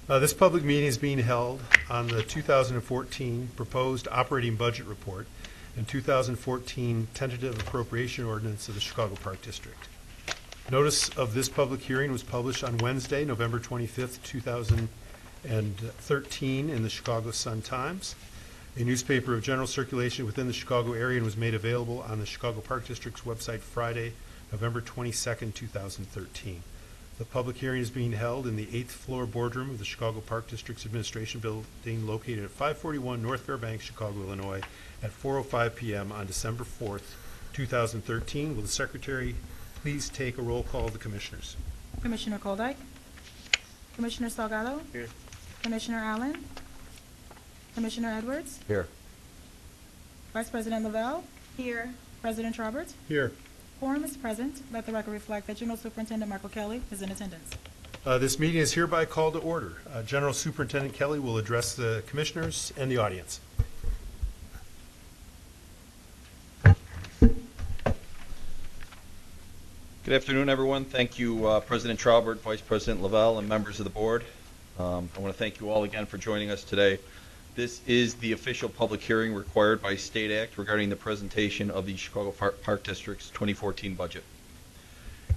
This public meeting is being held on the 2014 proposed operating budget report and 2014 tentative appropriation ordinance of the Chicago Park District. Notice of this public hearing was published on Wednesday, November 25th, 2013 in the Chicago Sun-Times, a newspaper of general circulation within the Chicago area, and was made available on the Chicago Park District's website Friday, November 22nd, 2013. The public hearing is being held in the 8th floor boardroom of the Chicago Park District's administration building located at 541 North Fairbanks, Chicago, Illinois at 4:05 p.m. on December 4th, 2013. Will the secretary please take a roll call of the commissioners? Commissioner Koldyke. Commissioner Salgado. Here. Commissioner Allen. Commissioner Edwards. Here. Vice President Lavelle. Here. President Roberts. Here. Quorum is present. Let the record reflect that General Superintendent Michael Kelly is in attendance. This meeting is hereby called to order. General Superintendent Kelly will address the commissioners and the audience. Good afternoon, everyone. Thank you, President Traubert, Vice President Lavelle, and members of the board. I want to thank you all again for joining us today. This is the official public hearing required by State Act regarding the presentation of the Chicago Park District's 2014 budget.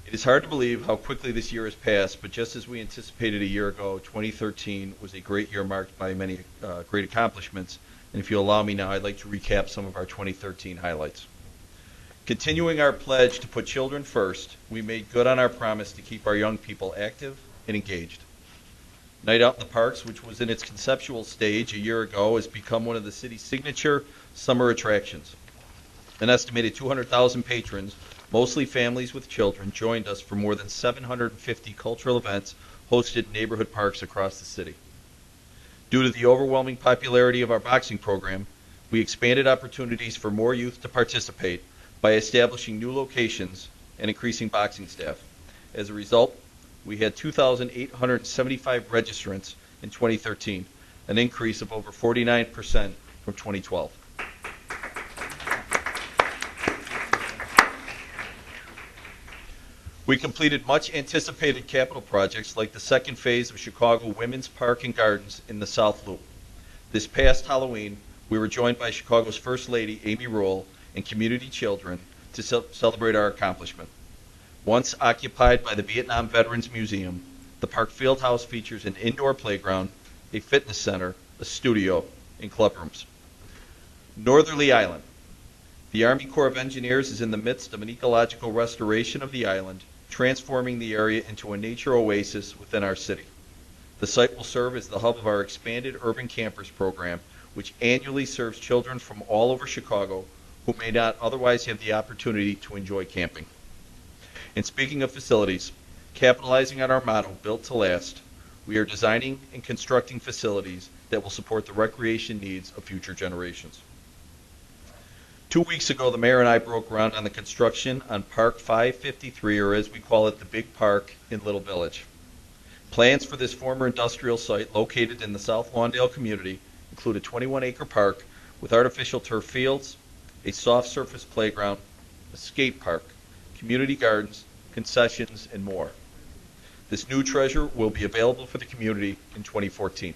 It is hard to believe how quickly this year has passed, but just as we anticipated a year ago, 2013 was a great year marked by many great accomplishments. And if you allow me now, I'd like to recap some of our 2013 highlights. Continuing our pledge to put children first, we made good on our promise to keep our young people active and engaged. Night Out in the Parks, which was in its conceptual stage a year ago, has become one of the city's signature summer attractions. An estimated 200,000 patrons, mostly families with children, joined us for more than 750 cultural events hosted in neighborhood parks across the city. Due to the overwhelming popularity of our boxing program, we expanded opportunities for more youth to participate by establishing new locations and increasing boxing staff. As a result, we had 2,875 registrants in 2013, an increase of over 49% from 2012. We completed much anticipated capital projects like the second phase of Chicago Women's Park and Gardens in the South Loop. This past Halloween, we were joined by Chicago's First Lady, Amy Rowell, and community children to celebrate our accomplishment. Once occupied by the Vietnam Veterans Museum, the Park Fieldhouse features an indoor playground, a fitness center, a studio, and clubrooms. Northerly Island. The Army Corps of Engineers is in the midst of an ecological restoration of the island, transforming the area into a nature oasis within our city. The site will serve as the hub of our expanded Urban Campers program, which annually serves children from all over Chicago who may not otherwise have the opportunity to enjoy camping. And speaking of facilities, capitalizing on our motto, Built to Last, we are designing and constructing facilities that will support the recreation needs of future generations. 2 weeks ago, the mayor and I broke ground on the construction on Park 553, or as we call it, the Big Park in Little Village. Plans for this former industrial site located in the South Lawndale community include a 21-acre park with artificial turf fields, a soft surface playground, a skate park, community gardens, concessions, and more. This new treasure will be available for the community in 2014.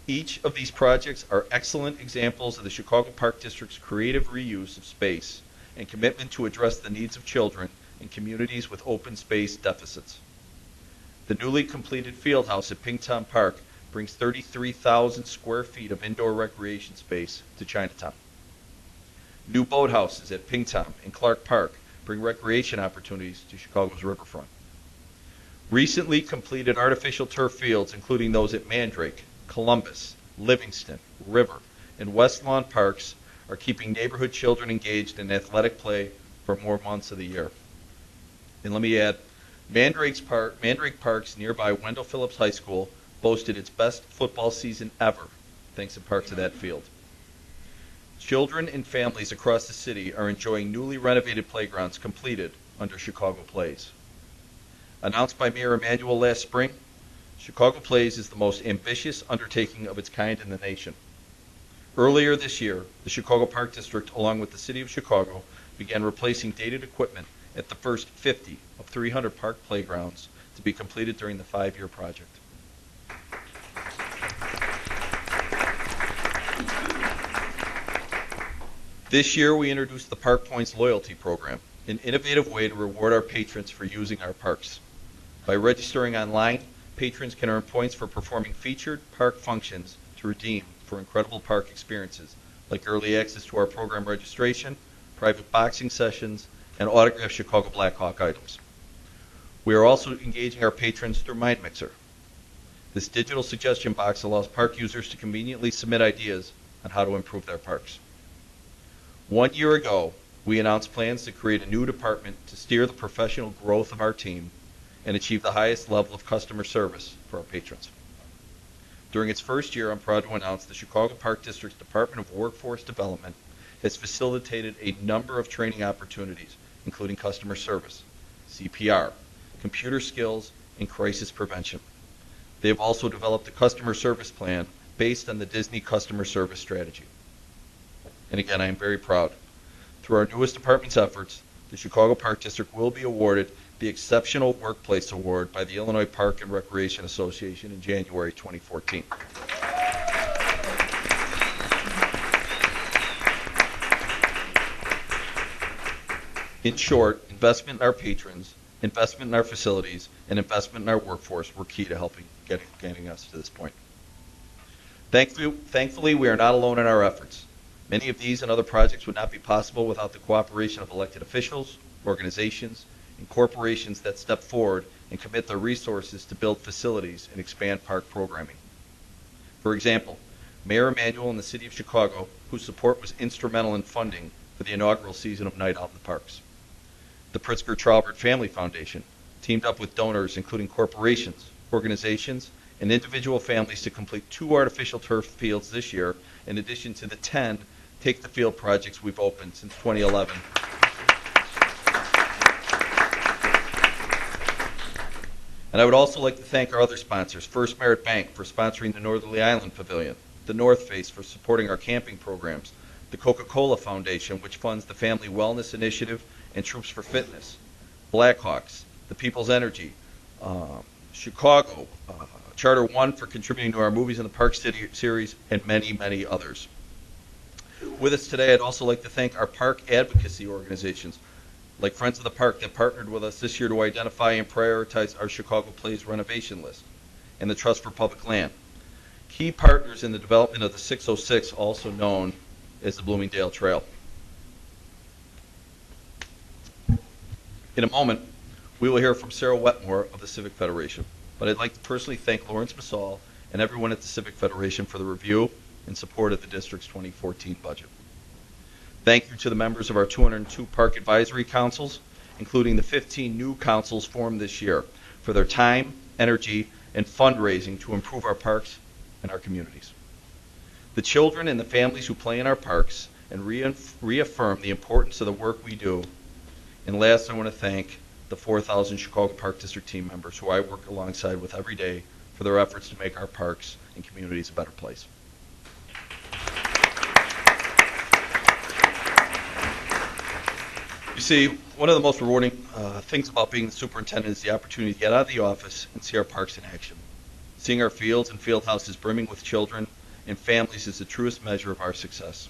Each of these projects are excellent examples of the Chicago Park District's creative reuse of space and commitment to address the needs of children in communities with open space deficits. The newly completed field house at Pingtown Park brings 33,000 square feet of indoor recreation space to Chinatown. New boathouses at Pingtown and Clark Park bring recreation opportunities to Chicago's riverfront. Recently completed artificial turf fields, including those at Mandrake, Columbus, Livingston, River, and West Lawn Parks, are keeping neighborhood children engaged in athletic play for more months of the year. And let me add, Mandrake Park's nearby Wendell Phillips High School boasted its best football season ever, thanks in part to that field. Children and families across the city are enjoying newly renovated playgrounds completed under Chicago Plays. Announced by Mayor Emanuel last spring, Chicago Plays is the most ambitious undertaking of its kind in the nation. Earlier this year, the Chicago Park District, along with the City of Chicago, began replacing dated equipment at the first 50 of 300 park playgrounds to be completed during the 5-year project. This year, we introduced the Park Points Loyalty Program, an innovative way to reward our patrons for using our parks. By registering online, patrons can earn points for performing featured park functions to redeem for incredible park experiences, like early access to our program registration, private boxing sessions, and autographed Chicago Blackhawk items. We are also engaging our patrons through Mind Mixer. This digital suggestion box allows park users to conveniently submit ideas on how to improve their parks. 1 year ago, we announced plans to create a new department to steer the professional growth of our team and achieve the highest level of customer service for our patrons. During its first year, I'm proud to announce the Chicago Park District's Department of Workforce Development has facilitated a number of training opportunities, including customer service, CPR, computer skills, and crisis prevention. They have also developed a customer service plan based on the Disney customer service strategy. And again, I am very proud. Through our newest department's efforts, the Chicago Park District will be awarded the Exceptional Workplace Award by the Illinois Park and Recreation Association in January 2014. In short, investment in our patrons, investment in our facilities, and investment in our workforce were key to helping getting us to this point. Thankfully, we are not alone in our efforts. Many of these and other projects would not be possible without the cooperation of elected officials, organizations, and corporations that step forward and commit their resources to build facilities and expand park programming. For example, Mayor Emanuel and the City of Chicago, whose support was instrumental in funding for the inaugural season of Night Out in the Parks. The Pritzker-Traubert Family Foundation teamed up with donors including corporations, organizations, and individual families to complete 2 artificial turf fields this year, in addition to the 10 Take the Field projects we've opened since 2011. And I would also like to thank our other sponsors, First Merit Bank for sponsoring the Northerly Island Pavilion, the North Face for supporting our camping programs, the Coca-Cola Foundation, which funds the Family Wellness Initiative and Troops for Fitness, Blackhawks, the People's Energy, Chicago, Charter One for contributing to our Movies in the Park City series, and many, many others. With us today, I'd also like to thank our park advocacy organizations, like Friends of the Park, that partnered with us this year to identify and prioritize our Chicago Plays renovation list, and the Trust for Public Land. Key partners in the development of the 606, also known as the Bloomingdale Trail. In a moment, we will hear from Sarah Wetmore of the Civic Federation, but I'd like to personally thank Lawrence Masal and everyone at the Civic Federation for the review and support of the district's 2014 budget. Thank you to the members of our 202 park advisory councils, including the 15 new councils formed this year, for their time, energy, and fundraising to improve our parks and our communities. The children and the families who play in our parks and reaffirm the importance of the work we do. And last, I want to thank the 4,000 Chicago Park District team members who I work alongside with every day for their efforts to make our parks and communities a better place. You see, one of the most rewarding things about being the superintendent is the opportunity to get out of the office and see our parks in action. Seeing our fields and field houses brimming with children and families is the truest measure of our success.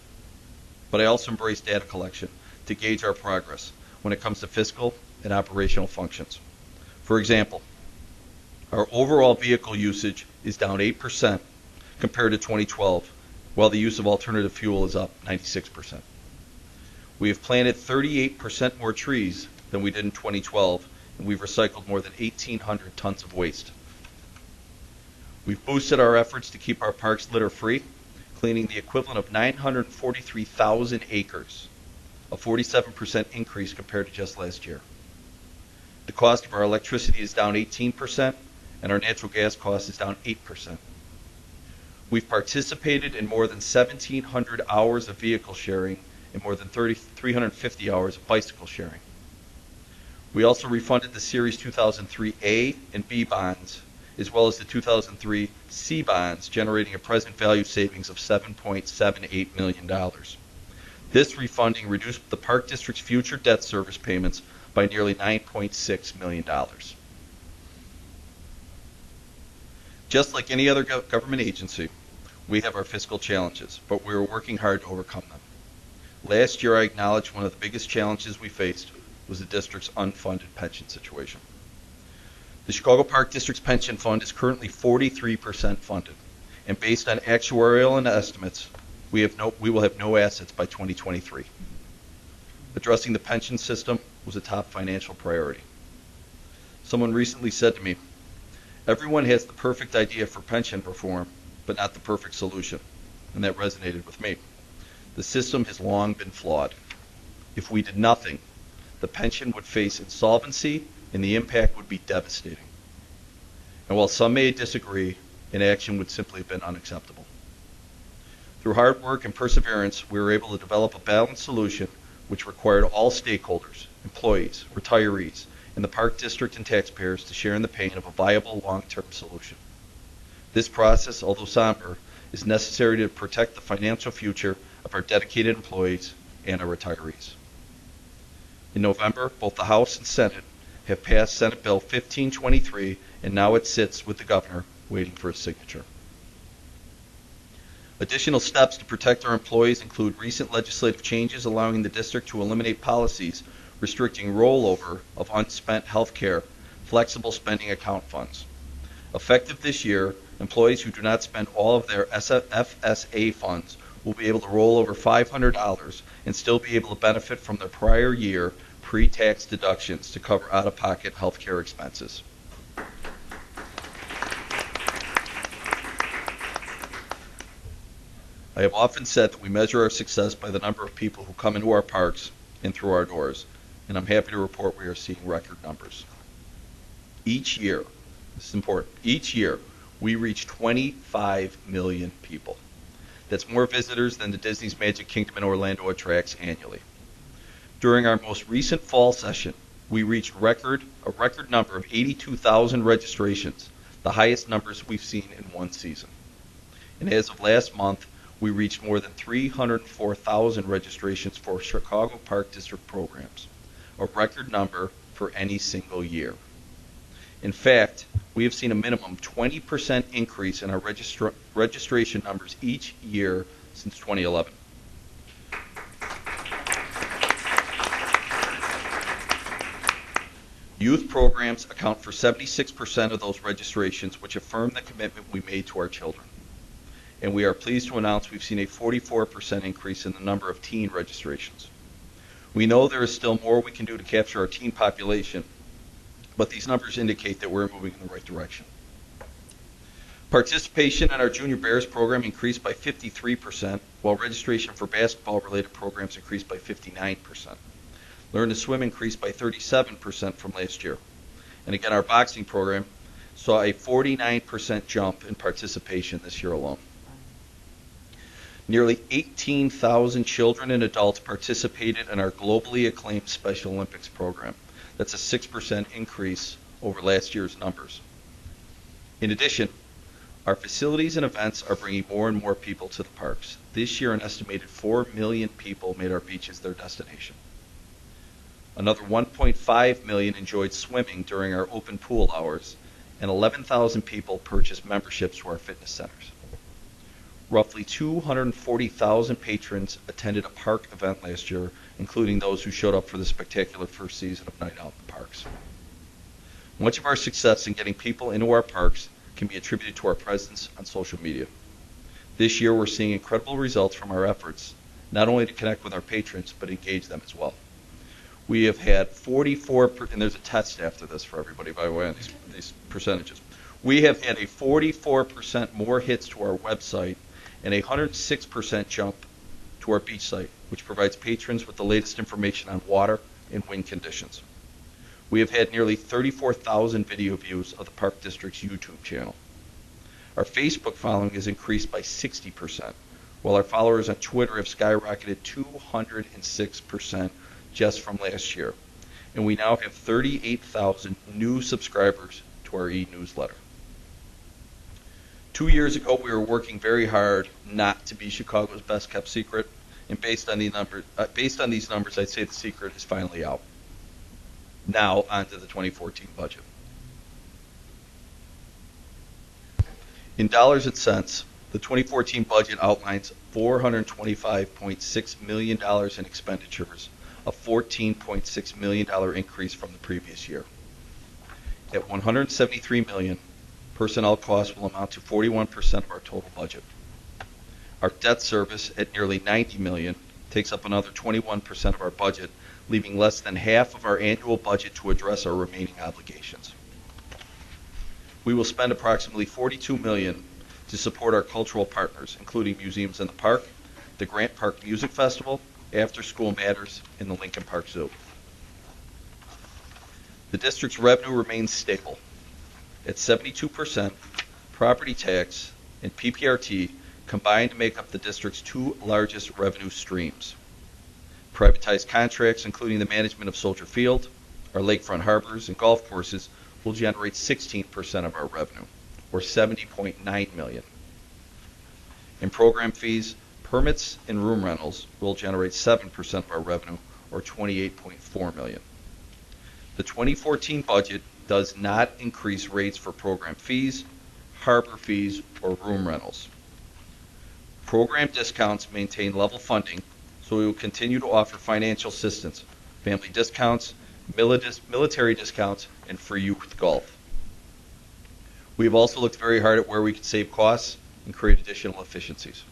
But I also embrace data collection to gauge our progress when it comes to fiscal and operational functions. For example, our overall vehicle usage is down 8% compared to 2012, while the use of alternative fuel is up 96%. We have planted 38% more trees than we did in 2012, and we've recycled more than 1,800 tons of waste. We've boosted our efforts to keep our parks litter-free, cleaning the equivalent of 943,000 acres, a 47% increase compared to just last year. The cost of our electricity is down 18%, and our natural gas cost is down 8%. We've participated in more than 1,700 hours of vehicle sharing and more than 350 hours of bicycle sharing. We also refunded the Series 2003 A and B bonds, as well as the 2003 C bonds, generating a present value savings of $7.78 million. This refunding reduced the Park District's future debt service payments by nearly $9.6 million. Just like any other government agency, we have our fiscal challenges, but we are working hard to overcome them. Last year, I acknowledged one of the biggest challenges we faced was the district's unfunded pension situation. The Chicago Park District's pension fund is currently 43% funded, and based on actuarial and estimates, we will have no assets by 2023. Addressing the pension system was a top financial priority. Someone recently said to me, "Everyone has the perfect idea for pension reform, but not the perfect solution," and that resonated with me. The system has long been flawed. If we did nothing, the pension would face insolvency and the impact would be devastating. And while some may disagree, inaction would simply have been unacceptable. Through hard work and perseverance, we were able to develop a balanced solution which required all stakeholders, employees, retirees, and the Park District and taxpayers to share in the pain of a viable long-term solution. This process, although somber, is necessary to protect the financial future of our dedicated employees and our retirees. In November, both the House and Senate have passed Senate Bill 1523, and now it sits with the governor waiting for his signature. Additional steps to protect our employees include recent legislative changes allowing the district to eliminate policies restricting rollover of unspent health care flexible spending account funds. Effective this year, employees who do not spend all of their FSA funds will be able to roll over $500 and still be able to benefit from their prior year pre-tax deductions to cover out-of-pocket health care expenses. I have often said that we measure our success by the number of people who come into our parks and through our doors, and I'm happy to report we are seeing record numbers. Each year, this is important, each year we reach 25 million people. That's more visitors than the Disney's Magic Kingdom in Orlando attracts annually. During our most recent fall session, we reached a record number of 82,000 registrations, the highest numbers we've seen in one season. And as of last month, we reached more than 304,000 registrations for Chicago Park District programs, a record number for any single year. In fact, we have seen a minimum 20% increase in our registration numbers each year since 2011. Youth programs account for 76% of those registrations, which affirm the commitment we made to our children. And we are pleased to announce we've seen a 44% increase in the number of teen registrations. We know there is still more we can do to capture our teen population, but these numbers indicate that we're moving in the right direction. Participation in our Junior Bears program increased by 53%, while registration for basketball-related programs increased by 59%. Learn to Swim increased by 37% from last year. And again, our boxing program saw a 49% jump in participation this year alone. Nearly 18,000 children and adults participated in our globally acclaimed Special Olympics program. That's a 6% increase over last year's numbers. In addition, our facilities and events are bringing more and more people to the parks. This year, an estimated 4 million people made our beaches their destination. Another 1.5 million enjoyed swimming during our open pool hours, and 11,000 people purchased memberships to our fitness centers. Roughly 240,000 patrons attended a park event last year, including those who showed up for the spectacular first season of Night Out in the Parks. Much of our success in getting people into our parks can be attributed to our presence on social media. This year, we're seeing incredible results from our efforts, not only to connect with our patrons, but engage them as well. We have had 44, and there's a test after this for everybody, by the way, on these percentages. We have had a 44% more hits to our website and a 106% jump to our beach site, which provides patrons with the latest information on water and wind conditions. We have had nearly 34,000 video views of the Park District's YouTube channel. Our Facebook following has increased by 60%, while our followers on Twitter have skyrocketed 206% just from last year. And we now have 38,000 new subscribers to our e-newsletter. 2 years ago, we were working very hard not to be Chicago's best kept secret, and based on these numbers, I'd say the secret is finally out. Now, on to the 2014 budget. In dollars and cents, The 2014 budget outlines $425.6 million in expenditures, a $14.6 million increase from the previous year. At $173 million, personnel costs will amount to 41% of our total budget. Our debt service at nearly $90 million takes up another 21% of our budget, leaving less than half of our annual budget to address our remaining obligations. We will spend approximately $42 million to support our cultural partners, including Museums in the Park, the Grant Park Music Festival, After School Matters, and the Lincoln Park Zoo. The district's revenue remains stable. At 72%, property tax and PPRT combine to make up the district's two largest revenue streams. Privatized contracts, including the management of Soldier Field, our lakefront harbors, and golf courses, will generate 16% of our revenue, or $70.9 million. In program fees, permits and room rentals will generate 7% of our revenue, or $28.4 million. The 2014 budget does not increase rates for program fees, harbor fees, or room rentals. Program discounts maintain level funding, so we will continue to offer financial assistance, family discounts, military discounts, and free youth golf. We have also looked very hard at where we could save costs and create additional efficiencies.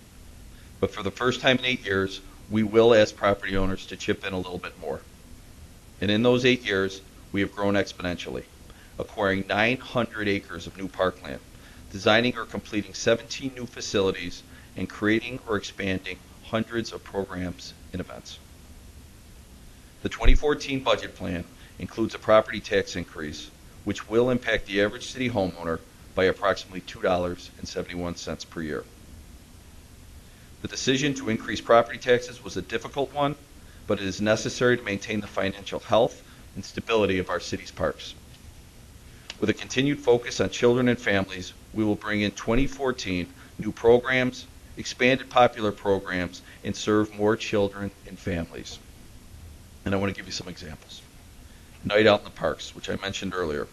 But for the first time in 8 years, we will ask property owners to chip in a little bit more. And in those 8 years, we have grown exponentially, acquiring 900 acres of new parkland, designing or completing 17 new facilities, and creating or expanding hundreds of programs and events. The 2014 budget plan includes a property tax increase, which will impact the average city homeowner by approximately $2.71 per year. The decision to increase property taxes was a difficult one, but it is necessary to maintain the financial health and stability of our city's parks. With a continued focus on children and families, we will bring in 2014 new programs, expanded popular programs, and serve more children and families. And I want to give you some examples. Night Out in the Parks, which I mentioned earlier.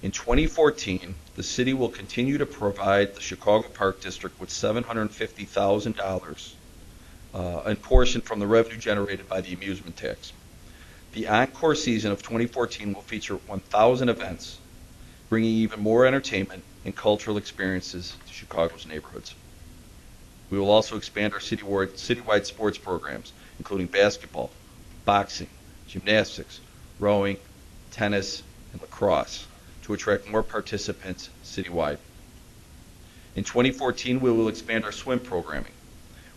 In 2014, the city will continue to provide the Chicago Park District with $750,000, a portion from the revenue generated by the amusement tax. The encore season of 2014 will feature 1,000 events, bringing even more entertainment and cultural experiences to Chicago's neighborhoods. We will also expand our citywide sports programs, including basketball, boxing, gymnastics, rowing, tennis, and lacrosse, to attract more participants citywide. In 2014, we will expand our swim programming.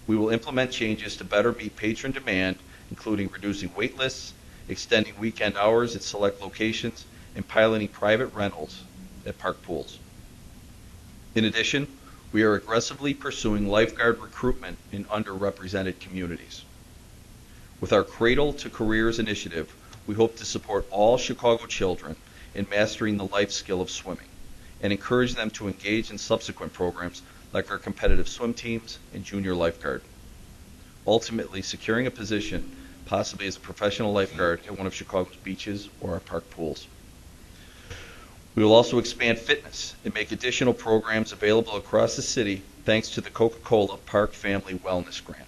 We will implement changes to better meet patron demand, including reducing wait lists, extending weekend hours at select locations, and piloting private rentals at park pools. In addition, we are aggressively pursuing lifeguard recruitment in underrepresented communities. With our Cradle to Careers initiative, we hope to support all Chicago children in mastering the life skill of swimming and encourage them to engage in subsequent programs like our competitive swim teams and junior lifeguard, ultimately securing a position, possibly as a professional lifeguard at one of Chicago's beaches or our park pools. We will also expand fitness and make additional programs available across the city thanks to the Coca-Cola Park Family Wellness Grant.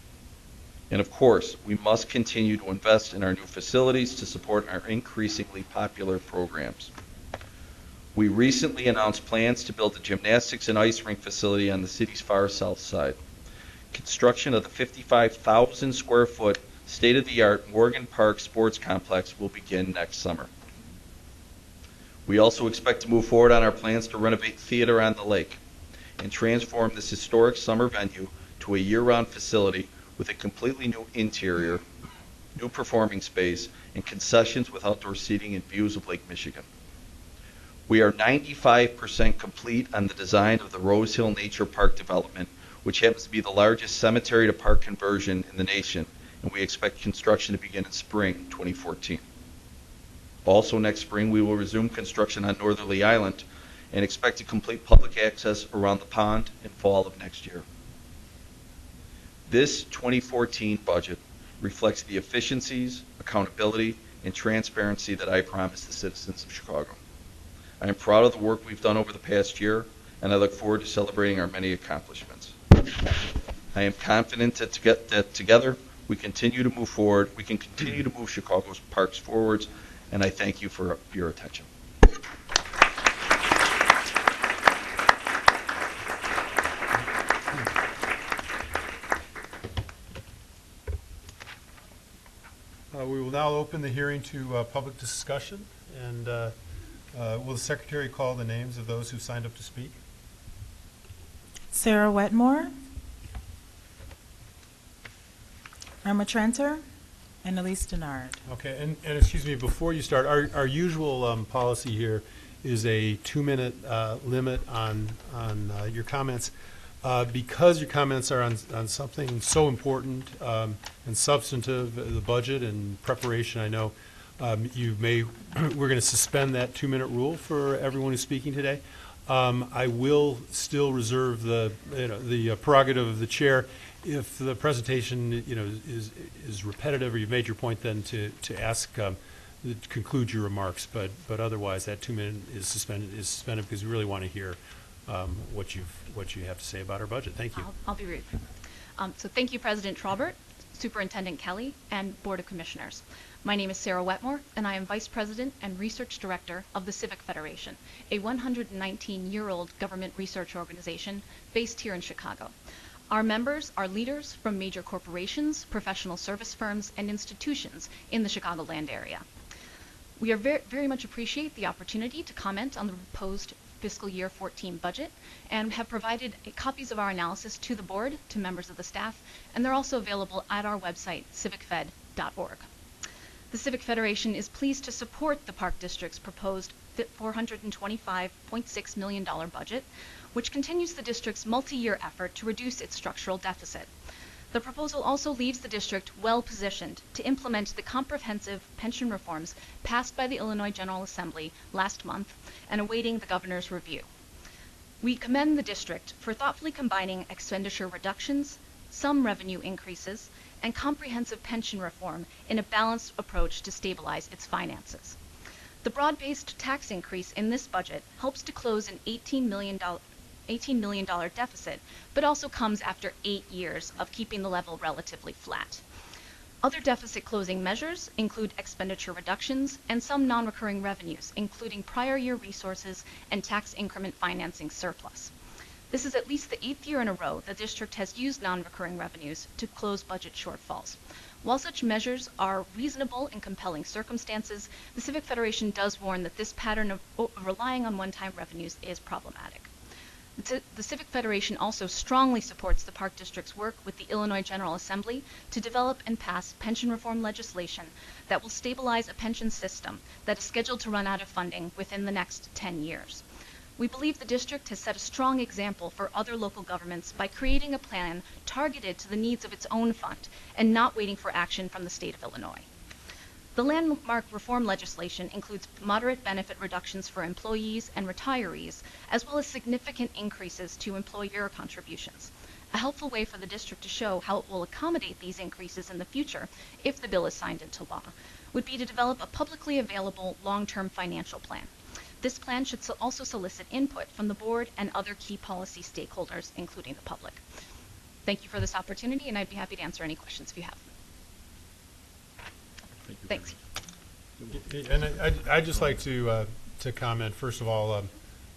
And of course, we must continue to invest in our new facilities to support our increasingly popular programs. We recently announced plans to build a gymnastics and ice rink facility on the city's far south side. Construction of the 55,000 square foot state-of-the-art Morgan Park Sports Complex will begin next summer. We also expect to move forward on our plans to renovate Theater on the Lake and transform this historic summer venue to a year-round facility with a completely new interior, new performing space, and concessions with outdoor seating and views of Lake Michigan. We are 95% complete on the design of the Rose Hill Nature Park development, which happens to be the largest cemetery to park conversion in the nation, and we expect construction to begin in spring 2014. Also next spring, we will resume construction on Northerly Island and expect to complete public access around the pond in fall of next year. This 2014 budget reflects the efficiencies, accountability, and transparency that I promised the citizens of Chicago. I am proud of the work we've done over the past year, and I look forward to celebrating our many accomplishments. I am confident that together we continue to move forward. We can continue to move Chicago's parks forwards, and I thank you for your attention. We will now open the hearing to public discussion, and will the secretary call the names of those who signed up to speak? Sarah Wetmore, Irma Trenter, and Elise Denard. Okay, and excuse me, before you start, our usual policy here is a 2-minute limit on your comments. Because your comments are on something so important and substantive, the budget and preparation, I know we're going to suspend that 2-minute rule for everyone who's speaking today. I will still reserve the prerogative of the chair if the presentation is repetitive or you've made your point, then to ask to conclude your remarks. But otherwise, that 2-minute is suspended because we really want to hear what you have to say about our budget. Thank you. I'll be brief. So thank you, President Traubert, Superintendent Kelly, and Board of Commissioners. My name is Sarah Wetmore, and I am Vice President and Research Director of the Civic Federation, a 119-year-old government research organization based here in Chicago. Our members are leaders from major corporations, professional service firms, and institutions in the Chicagoland area. We are very much appreciate the opportunity to comment on the proposed fiscal year 14 budget and have provided copies of our analysis to the board, to members of the staff, and they're also available at our website, civicfed.org. The Civic Federation is pleased to support the Park District's proposed $425.6 million budget, which continues the district's multi-year effort to reduce its structural deficit. The proposal also leaves the district well-positioned to implement the comprehensive pension reforms passed by the Illinois General Assembly last month and awaiting the governor's review. We commend the district for thoughtfully combining expenditure reductions, some revenue increases, and comprehensive pension reform in a balanced approach to stabilize its finances. The broad-based tax increase in this budget helps to close an $18 million deficit, but also comes after 8 years of keeping the level relatively flat. Other deficit closing measures include expenditure reductions and some non-recurring revenues, including prior year resources and tax increment financing surplus. This is at least the 8th year in a row the district has used non-recurring revenues to close budget shortfalls. While such measures are reasonable in compelling circumstances, the Civic Federation does warn that this pattern of relying on one-time revenues is problematic. The Civic Federation also strongly supports the Park District's work with the Illinois General Assembly to develop and pass pension reform legislation that will stabilize a pension system that is scheduled to run out of funding within the next 10 years. We believe the district has set a strong example for other local governments by creating a plan targeted to the needs of its own fund and not waiting for action from the state of Illinois. The landmark reform legislation includes moderate benefit reductions for employees and retirees, as well as significant increases to employer contributions. A helpful way for the district to show how it will accommodate these increases in the future, if the bill is signed into law, would be to develop a publicly available long-term financial plan. This plan should also solicit input from the board and other key policy stakeholders, including the public. Thank you for this opportunity, and I'd be happy to answer any questions if you have them. Thanks. And I'd just like to comment, first of all,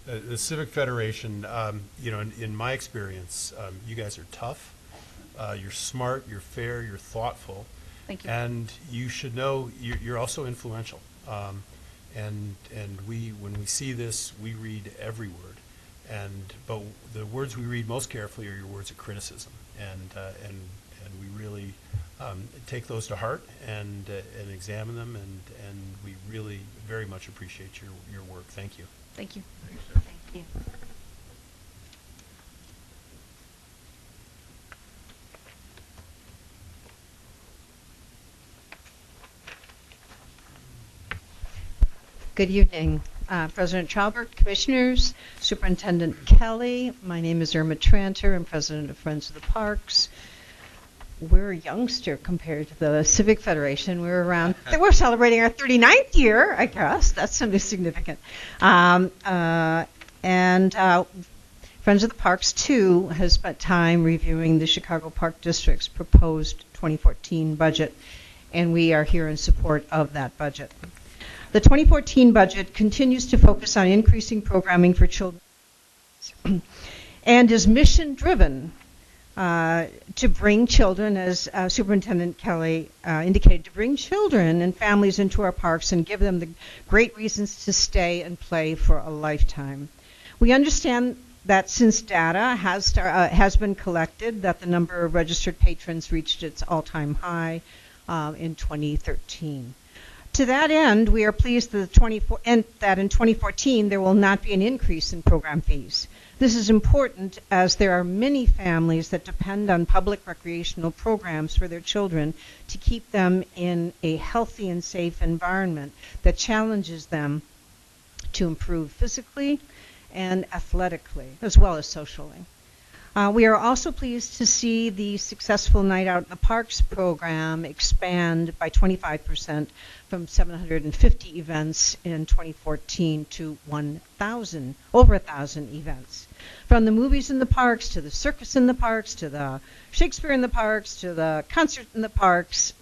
the Civic Federation, in my experience, you guys are tough, you're smart, you're fair, you're thoughtful. Thank you. And you should know you're also influential. And when we see this, we read every word. But the words we read most carefully are your words of criticism. And we really take those to heart and examine them, and we really very much appreciate your work. Thank you. Thank you. Thank you. Good evening, President Traubert, Commissioners, Superintendent Kelly. My name is Irma Tranter. I'm President of Friends of the Parks. We're a youngster compared to the Civic Federation. We're celebrating our 39th year, I guess. That's something significant. And Friends of the Parks, too, has spent time reviewing the Chicago Park District's proposed 2014 budget, and we are here in support of that budget. The 2014 budget continues to focus on increasing programming for children and is mission-driven to bring children, as Superintendent Kelly indicated, to bring children and families into our parks and give them the great reasons to stay and play for a lifetime. We understand that since data has been collected, that the number of registered patrons reached its all-time high in 2013. To that end, we are pleased that in 2014 there will not be an increase in program fees. This is important as there are many families that depend on public recreational programs for their children to keep them in a healthy and safe environment that challenges them to improve physically and athletically, as well as socially. We are also pleased to see the successful Night Out in the Parks program expand by 25% from 750 events in 2014 to over 1,000 events. From the movies in the parks, to the circus in the parks, to the Shakespeare in the parks, to the concert in the parks,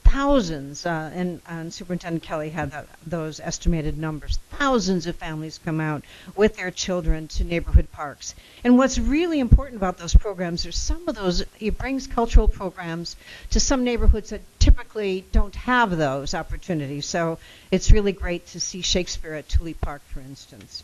thousands, and Superintendent Kelly had those estimated numbers. Thousands of families come out with their children to neighborhood parks. And what's really important about those programs are some of those, it brings cultural programs to some neighborhoods that typically don't have those opportunities. So it's really great to see Shakespeare at Thule Park, for instance.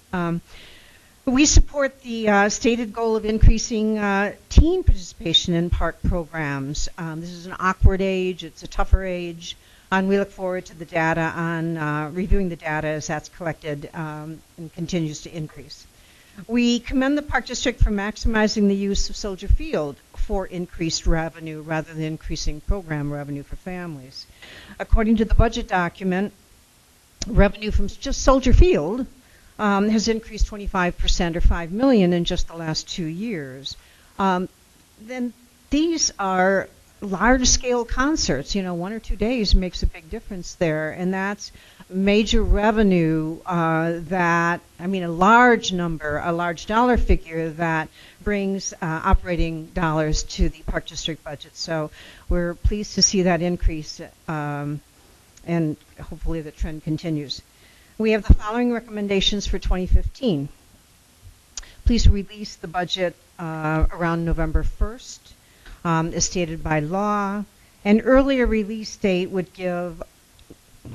We support the stated goal of increasing teen participation in park programs. This is an awkward age. It's a tougher age. And we look forward to the data on reviewing the data as that's collected and continues to increase. We commend the Park District for maximizing the use of Soldier Field for increased revenue rather than increasing program revenue for families. According to the budget document, revenue from just Soldier Field has increased 25% or $5 million in just the last 2 years. Then these are large-scale concerts. 1 or 2 days makes a big difference there, and that's major revenue a large number, a large dollar figure that brings operating dollars to the Park District budget. So we're pleased to see that increase, and hopefully the trend continues. We have the following recommendations for 2015. Please release the budget around November 1st, as stated by law. An earlier release date would give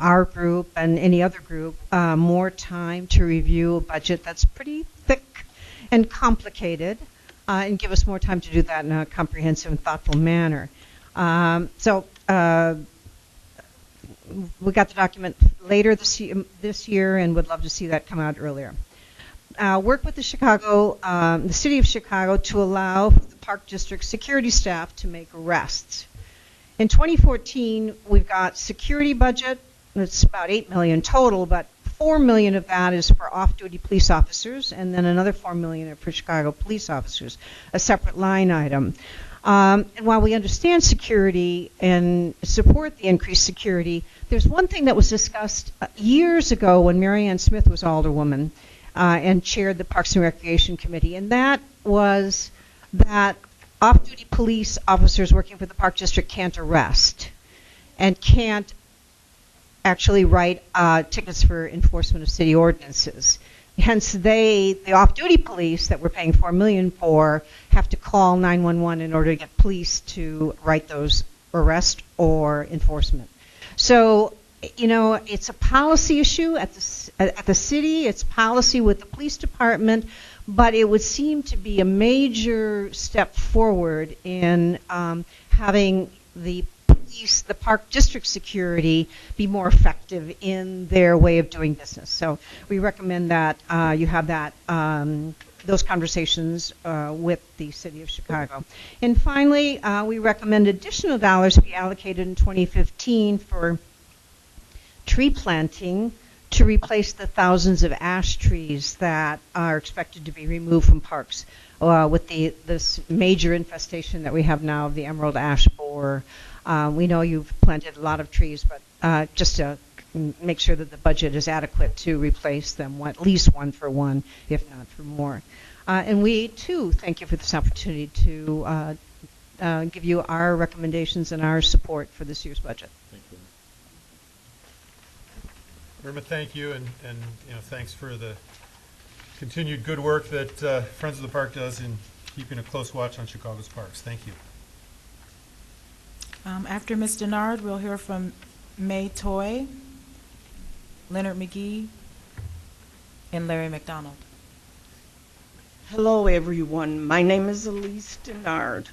our group and any other group more time to review a budget that's pretty thick and complicated, and give us more time to do that in a comprehensive and thoughtful manner. We got the document later this year and would love to see that come out earlier. Work with the City of Chicago to allow the Park District security staff to make arrests. In 2014, we've got security budget. It's about $8 million total, but $4 million of that is for off-duty police officers, and then another $4 million for Chicago police officers, a separate line item. And while we understand security and support the increased security, there's one thing that was discussed years ago when Mary Ann Smith was alderwoman and chaired the Parks and Recreation Committee, and that was that off-duty police officers working for the Park District can't arrest and can't actually write tickets for enforcement of city ordinances. Hence, the off-duty police that we're paying $4 million for have to call 911 in order to get police to write those arrest or enforcement. So, it's a policy issue at the city. It's policy with the police department, but it would seem to be a major step forward in having the Park District security be more effective in their way of doing business. So we recommend that you have those conversations with the City of Chicago. And finally, we recommend additional dollars be allocated in 2015 for tree planting to replace the thousands of ash trees that are expected to be removed from parks with this major infestation that we have now of the emerald ash borer. We know you've planted a lot of trees, but just to make sure that the budget is adequate to replace them, at least one for one, if not for more. And we, too, thank you for this opportunity to give you our recommendations and our support for this year's budget. Thank you. Irma, thank you, and thanks for the continued good work that Friends of the Park does in keeping a close watch on Chicago's parks. Thank you. After Ms. Denard, we'll hear from May Toy, Leonard McGee, and Larry McDonald. Hello, everyone. My name is Elise Denard,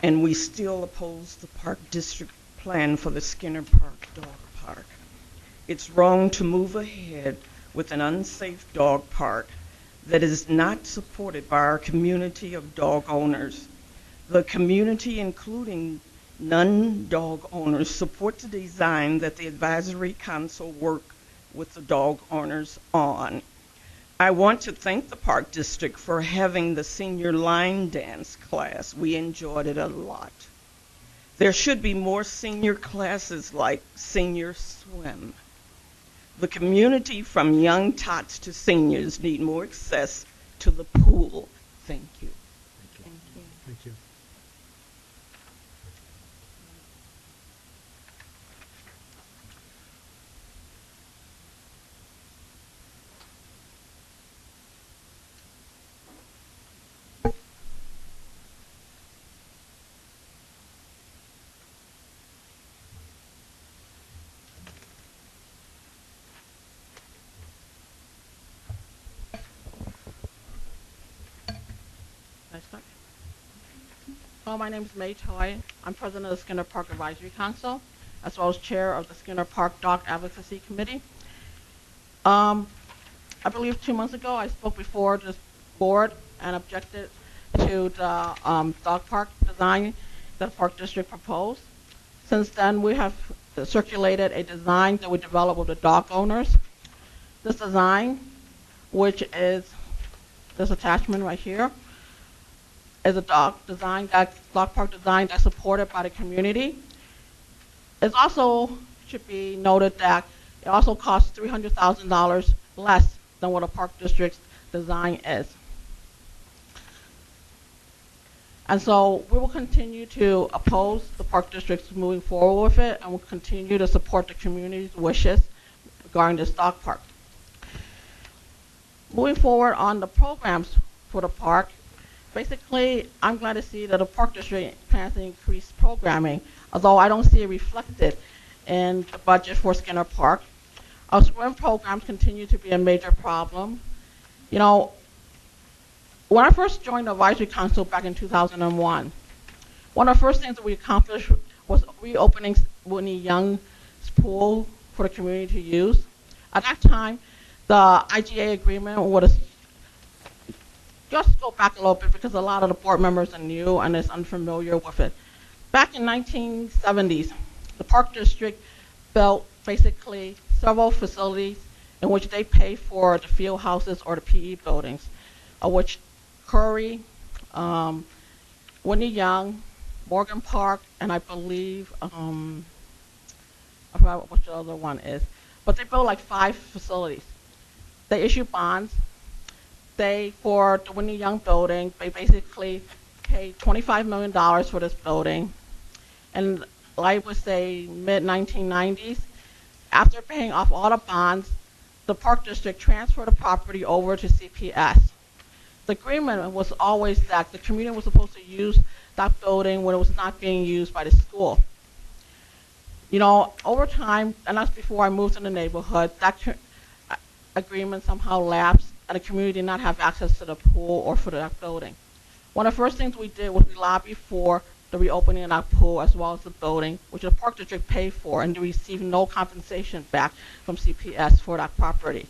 and we still oppose the Park District plan for the Skinner Park Dog Park. It's wrong to move ahead with an unsafe dog park that is not supported by our community of dog owners. The community, including non-dog owners, support the design that the advisory council worked with the dog owners on. I want to thank the Park District for having the senior line dance class. We enjoyed it a lot. There should be more senior classes like senior swim. The community from young tots to seniors need more access to the pool. Thank you. Thank you. Thank you. Hello, my name is May Toy. I'm president of the Skinner Park Advisory Council, as well as chair of the Skinner Park Dog Advocacy Committee. I believe 2 months ago I spoke before this board and objected to the dog park design that the Park District proposed. Since then, we have circulated a design that we developed with the dog owners. This design, which is this attachment right here, is a dog park design that's supported by the community. It also should be noted that it also costs $300,000 less than what a Park District's design is. And so we will continue to oppose the Park District's moving forward with it, and we'll continue to support the community's wishes regarding this dog park. Moving forward on the programs for the park, basically, I'm glad to see that the Park District plans to increase programming, although I don't see it reflected in the budget for Skinner Park. Our swim programs continue to be a major problem. You know, when I first joined the Advisory Council back in 2001, one of the first things that we accomplished was reopening Whitney Young's pool for the community to use. At that time, the IGA agreement was just go back a little bit because a lot of the board members are new and is unfamiliar with it. Back in 1970s, the Park District built basically several facilities in which they pay for the field houses or the PE buildings, of which Curry, Whitney Young, Morgan Park, and I believe, I forgot what the other one is, but they built like 5 facilities. They issue bonds. For the Whitney Young building, they basically paid $25 million for this building. And I would say mid-1990s, after paying off all the bonds, the Park District transferred the property over to CPS. The agreement was always that the community was supposed to use that building when it was not being used by the school. You know, over time, and that's before I moved in the neighborhood, that agreement somehow lapsed, and the community did not have access to the pool or for that building. One of the first things we did was we lobbied for the reopening of that pool as well as the building, which the Park District paid for, and they received no compensation back from CPS for that property.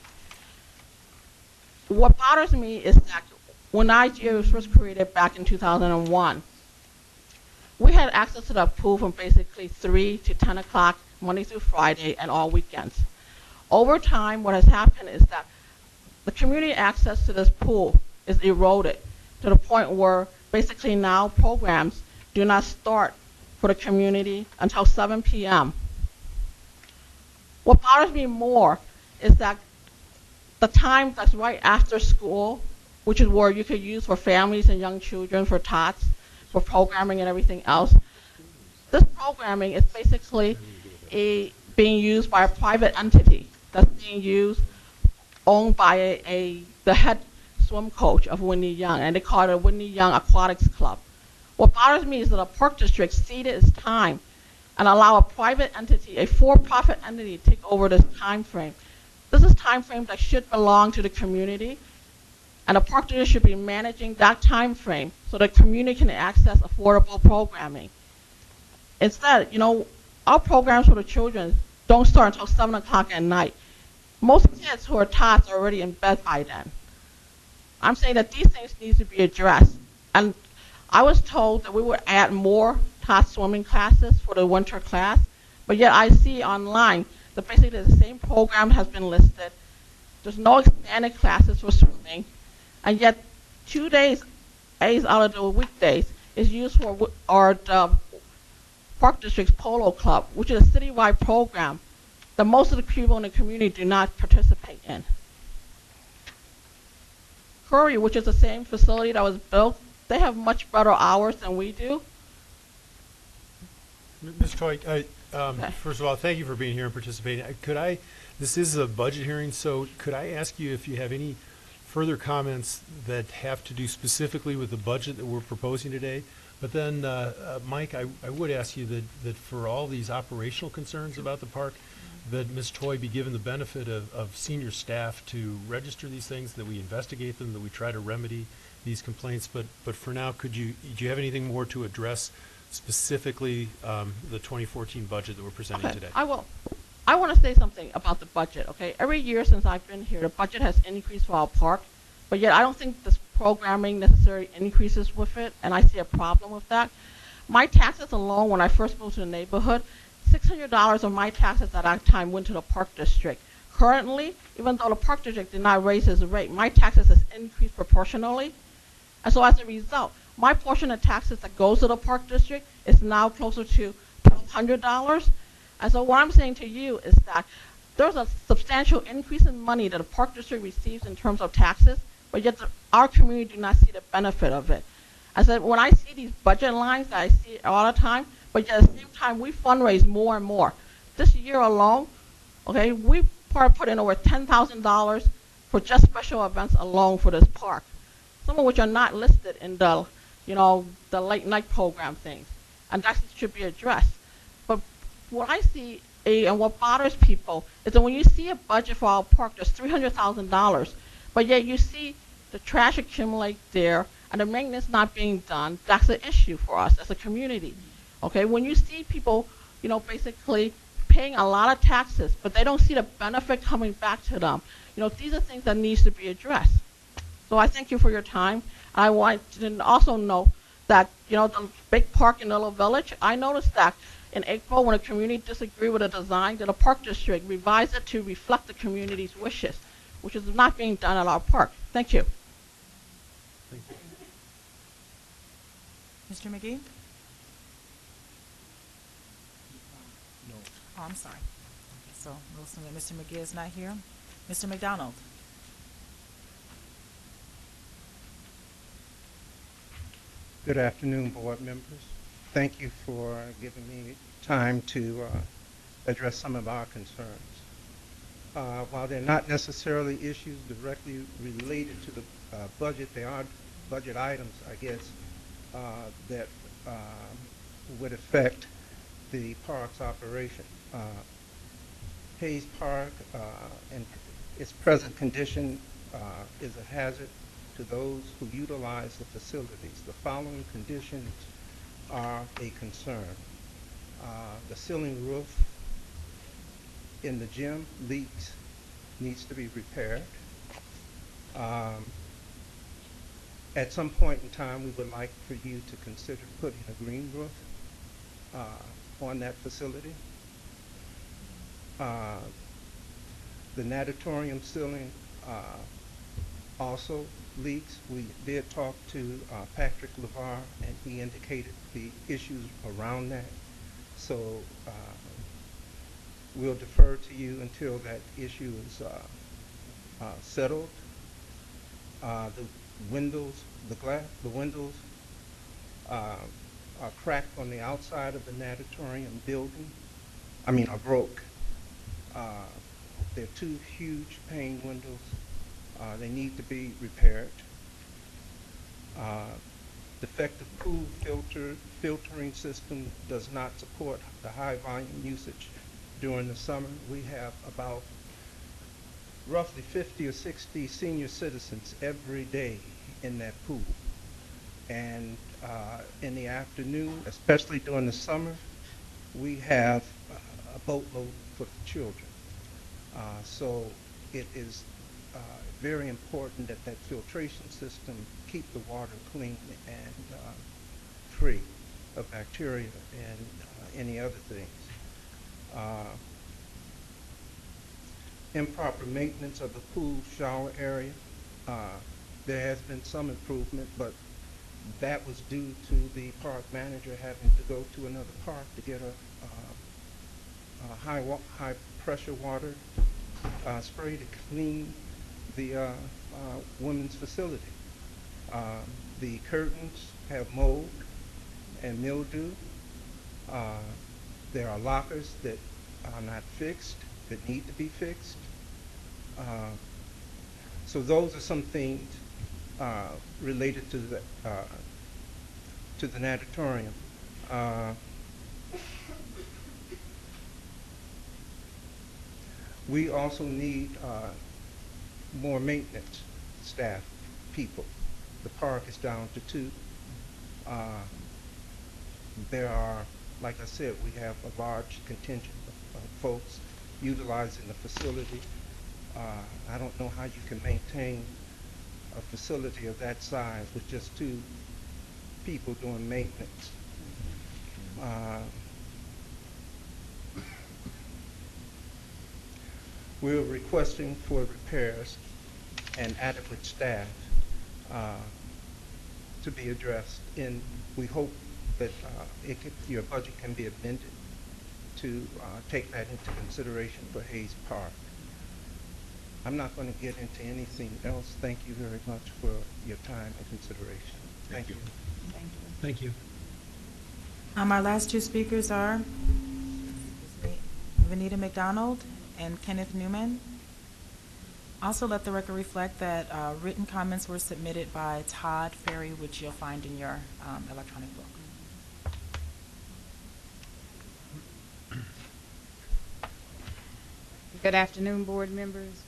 What bothers me is that when IGA was first created back in 2001, we had access to that pool from basically 3 to 10 o'clock Monday through Friday and all weekends. Over time, what has happened is that the community access to this pool is eroded to the point where basically now programs do not start for the community until 7 p.m. What bothers me more is that the time that's right after school, which is where you could use for families and young children, for tots, for programming and everything else. This programming is basically being used by a private entity that's being used, owned by the head swim coach of Whitney Young, and they call it a Whitney Young Aquatics Club. What bothers me is that a park district ceded its time and allow a private entity, a for-profit entity, to take over this time frame. This is time frame that should belong to the community, and the park district should be managing that time frame so the community can access affordable programming. Instead, our programs for the children don't start until 7 o'clock at night. Most kids who are tots are already in bed by then. I'm saying that these things need to be addressed. And I was told that we would add more tot swimming classes for the winter class, but yet I see online that basically the same program has been listed. There's no expanded classes for swimming, and yet 2 days out of the weekdays is used for the Park District's Polo Club, which is a citywide program that most of the people in the community do not participate in. Curry, which is the same facility that was built, they have much better hours than we do. Ms. Toy, first of all, thank you for being here and participating. This is a budget hearing, so could I ask you if you have any further comments that have to do specifically with the budget that we're proposing today? But then, Mike, I would ask you that for all these operational concerns about the park, that Ms. Toy be given the benefit of senior staff to register these things, that we investigate them, that we try to remedy these complaints. But for now, do you have anything more to address specifically the 2014 budget that we're presenting today? I will. I want to say something about the budget, okay? Every year since I've been here, the budget has increased for our park, but yet I don't think this programming necessarily increases with it, and I see a problem with that. My taxes alone, when I first moved to the neighborhood, $600 of my taxes at that time went to the park district. Currently, even though the park district did not raise its rate, my taxes has increased proportionally. And so as a result, my portion of taxes that goes to the park district is now closer to $1,200. And so what I'm saying to you is that there's a substantial increase in money that the park district receives in terms of taxes, but yet our community do not see the benefit of it. I said, when I see these budget lines, I see it all the time, but yet at the same time, we fundraise more and more. This year alone, okay, we probably put in over $10,000 for just special events alone for this park, some of which are not listed in the, the late night program things, and that should be addressed. But what I see and what bothers people is that when you see a budget for our park, there's $300,000, but yet you see the trash accumulate there and the maintenance not being done. That's an issue for us as a community. Okay, when you see people, basically paying a lot of taxes, but they don't see the benefit coming back to them, these are things that needs to be addressed. So I thank you for your time. I want to also know that, the big park in Little Village, I noticed that in April when the community disagreed with the design, that the park district revised it to reflect the community's wishes, which is not being done at our park. Thank you. Thank you. Mr. McGee? No. Oh, I'm sorry. Okay, so we'll assume that Mr. McGee is not here. Mr. McDonald? Good afternoon, board members. Thank you for giving me time to address some of our concerns. While they're not necessarily issues directly related to the budget, they are budget items, I guess, that would affect the park's operation. Hayes Park in its present condition is a hazard to those who utilize the facilities. The following conditions are a concern. The ceiling roof in the gym leaks, needs to be repaired. At some point in time, we would like for you to consider putting a green roof on that facility. The natatorium ceiling also leaks. We did talk to Patrick LeVar, and he indicated the issues around that. So we'll defer to you until that issue is settled. The the windows are cracked on the outside of the natatorium building. Are broke. They're two huge pane windows. They need to be repaired. Defective pool filtering system does not support the high volume usage during the summer. We have about roughly 50 or 60 senior citizens every day in that pool. And in the afternoon, especially during the summer, we have a boatload for the children. So it is very important that that filtration system keep the water clean and free of bacteria and any other things. Improper maintenance of the pool shower area. There has been some improvement, but that was due to the park manager having to go to another park to get a high pressure water spray to clean the women's facility. The curtains have mold and mildew. There are lockers that are not fixed, that need to be fixed. So those are some things related to the natatorium. We also need more maintenance staff people. The park is down to 2. There are, like I said, we have a large contingent of folks utilizing the facility. I don't know how you can maintain a facility of that size with just 2 people doing maintenance. We're requesting for repairs and adequate staff to be addressed, and we hope that your budget can be amended to take that into consideration for Hayes Park. I'm not going to get into anything else. Thank you very much for your time and consideration. Thank you. Thank you. Our last 2 speakers are Vanita McDonald and Kenneth Newman. Also, let the record reflect that written comments were submitted by Todd Ferry, which you'll find in your electronic book. Good afternoon, board members.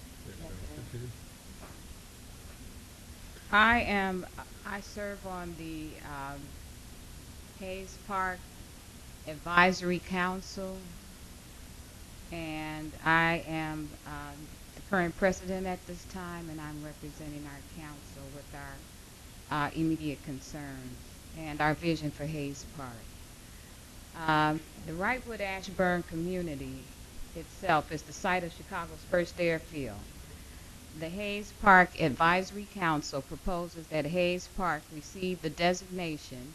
I serve on the Hayes Park Advisory Council, and I am the current president at this time, and I'm representing our council with our immediate concerns and our vision for Hayes Park. The Wrightwood-Ashburn community itself is the site of Chicago's first airfield. The Hayes Park Advisory Council proposes that Hayes Park receive the designation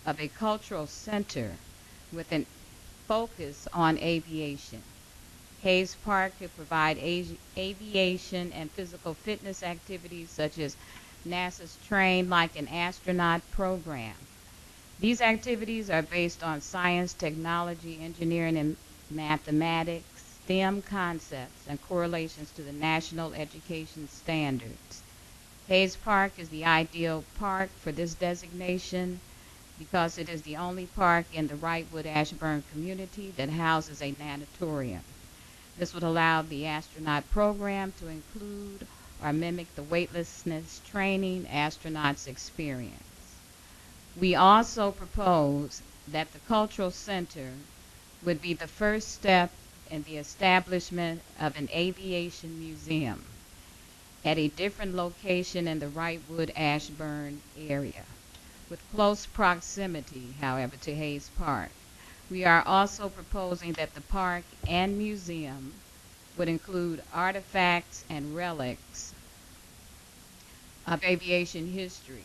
of a cultural center with a focus on aviation. Hayes Park could provide aviation and physical fitness activities such as NASA's Train Like an Astronaut program. These activities are based on science, technology, engineering, and mathematics, STEM concepts, and correlations to the national education standards. Hayes Park is the ideal park for this designation because it is the only park in the Wrightwood-Ashburn community that houses a natatorium. This would allow the astronaut program to include or mimic the weightlessness training astronauts experience. We also propose that the cultural center would be the first step in the establishment of an aviation museum at a different location in the Wrightwood-Ashburn area, with close proximity, however, to Hayes Park. We are also proposing that the park and museum would include artifacts and relics of aviation history.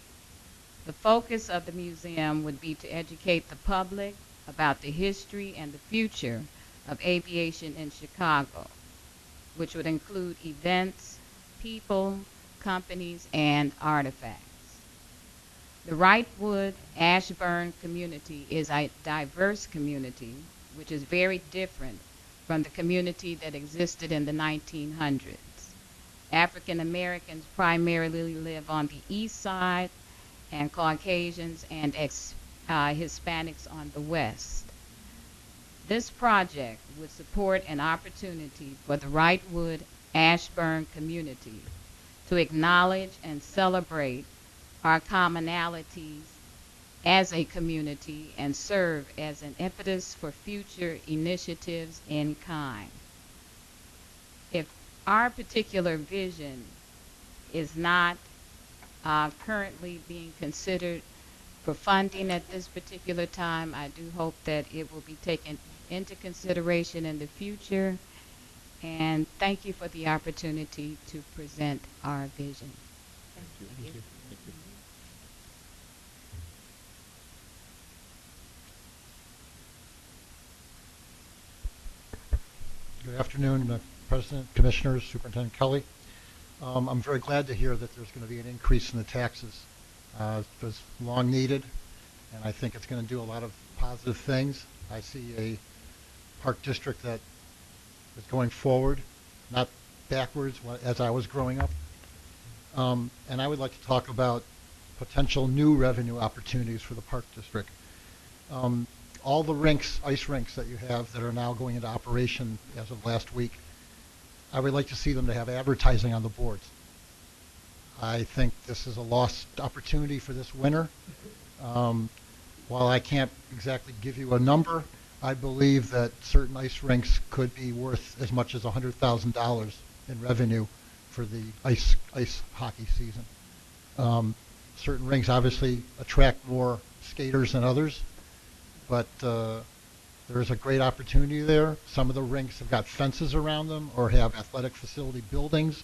The focus of the museum would be to educate the public about the history and the future of aviation in Chicago, which would include events, people, companies, and artifacts. The Wrightwood Ashburn community is a diverse community, which is very different from the community that existed in the 1900s. African Americans primarily live on the east side, and Caucasians and Hispanics on the west. This project would support an opportunity for the Wrightwood Ashburn community to acknowledge and celebrate our commonalities as a community and serve as an impetus for future initiatives in kind. If our particular vision is not currently being considered for funding at this particular time, I do hope that it will be taken into consideration in the future. And thank you for the opportunity to present our vision. Thank you. Good afternoon, President, Commissioners, Superintendent Kelly. I'm very glad to hear that there's going to be an increase in the taxes. It was long needed, and I think it's going to do a lot of positive things. I see a park district that is going forward, not backwards as I was growing up. And I would like to talk about potential new revenue opportunities for the park district. All the rinks, ice rinks that you have that are now going into operation as of last week, I would like to see them to have advertising on the boards. I think this is a lost opportunity for this winter. While I can't exactly give you a number, I believe that certain ice rinks could be worth as much as $100,000 in revenue for the ice hockey season. Certain rinks obviously attract more skaters than others, but there's a great opportunity there. Some of the rinks have got fences around them or have athletic facility buildings,